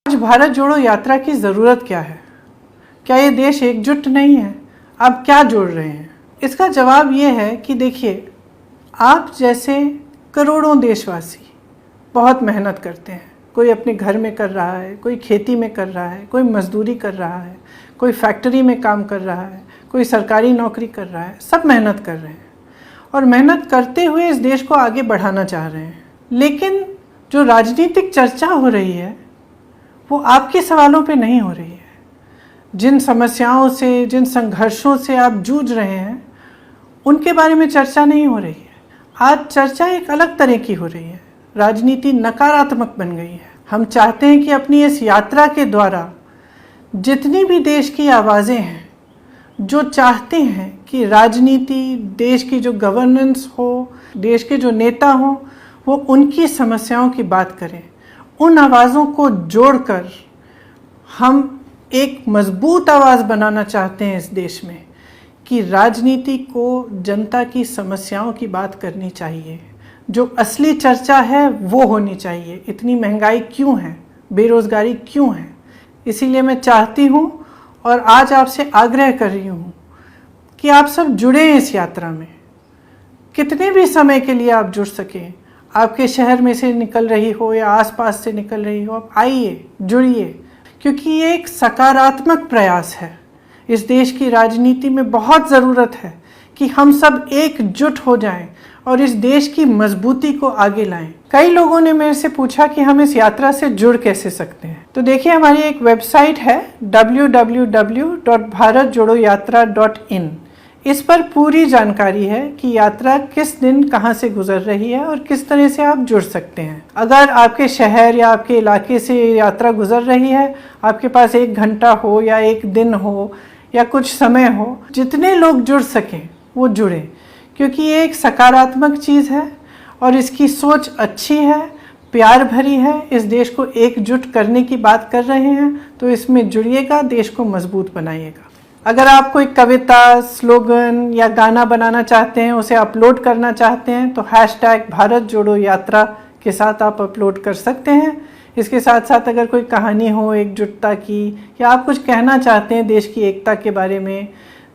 आज भारत जोड़ो यात्रा की ज़रूरत क्या है? क्या ये देश एकजुट नहीं है? आप क्या जोड़ रहे हैं? इसका जवाब ये है कि देखिए, आप जैसे करोड़ों देशवासी बहुत मेहनत करते हैं। कोई अपने घर में कर रहा है, कोई खेती में कर रहा है, कोई मजदूरी कर रहा है, कोई फैक्ट्री में काम कर रहा है, कोई सरकारी नौकरी कर रहा है। सब मेहनत कर रहे हैं और मेहनत करते हुए इस देश को आगे बढ़ाना चाह रहे हैं। लेकिन जो राजनीतिक चर्चा हो रही है वो आपके सवालों पे नहीं हो रही है। जिन समस्याओं से, जिन संघर्षों से आप जूझ रहे हैं, उनके बारे में चर्चा नहीं हो रही है। आज चर्चा एक अलग तरह की हो रही है। राजनीति नकारात्मक बन गई है। हम चाहते हैं कि अपनी इस यात्रा के द्वारा जितनी भी देश की आवाज़ें हैं जो चाहते हैं कि राजनीति, देश की जो गवर्नेंस हो, देश के जो नेता हों, वो उनकी समस्याओं की बात करें, उन आवाज़ों को जोड़कर हम एक मजबूत आवाज़ बनाना चाहते हैं इस देश में कि राजनीति को जनता की समस्याओं की बात करनी चाहिए। जो असली चर्चा है वो होनी चाहिए। इतनी महंगाई क्यों है, बेरोज़गारी क्यों है? इसीलिए मैं चाहती हूँ और आज आपसे आग्रह कर रही हूँ कि आप सब जुड़ें इस यात्रा में। कितने भी समय के लिए आप जुड़ सकें, आपके शहर में से निकल रही हो या आसपास से निकल रही हो, आप आइए, जुड़िए, क्योंकि ये एक सकारात्मक प्रयास है। इस देश की राजनीति में बहुत ज़रूरत है कि हम सब एकजुट हो जाएं और इस देश की मजबूती को आगे लाएं। कई लोगों ने मेरे से पूछा कि हम इस यात्रा से जुड़ कैसे सकते हैं। तो देखिए, हमारी एक वेबसाइट है www.bharatjodoyatra.in। इस पर पूरी जानकारी है कि यात्रा किस दिन कहाँ से गुजर रही है और किस तरह से आप जुड़ सकते हैं। अगर आपके शहर या आपके इलाके से यात्रा गुजर रही है, आपके पास 1 घंटा हो या 1 दिन हो या कुछ समय हो, जितने लोग जुड़ सकें वो जुड़ें, क्योंकि ये एक सकारात्मक चीज़ है और इसकी सोच अच्छी है, प्यार भरी है। इस देश को एकजुट करने की बात कर रहे हैं, तो इसमें जुड़िएगा, देश को मजबूत बनाइएगा। अगर आप कोई कविता, स्लोगन या गाना बनाना चाहते हैं, उसे अपलोड करना चाहते हैं, तो #भारत जोड़ो यात्रा के साथ आप अपलोड कर सकते हैं। इसके साथ साथ अगर कोई कहानी हो एकजुटता की, या आप कुछ कहना चाहते हैं देश की एकता के बारे में,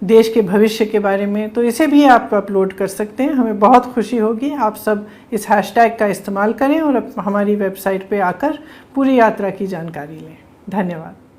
देश के भविष्य के बारे में, तो इसे भी आप अपलोड कर सकते हैं। हमें बहुत खुशी होगी। आप सब इस हैशटैग का इस्तेमाल करें और हमारी वेबसाइट पे आकर पूरी यात्रा की जानकारी लें। धन्यवाद।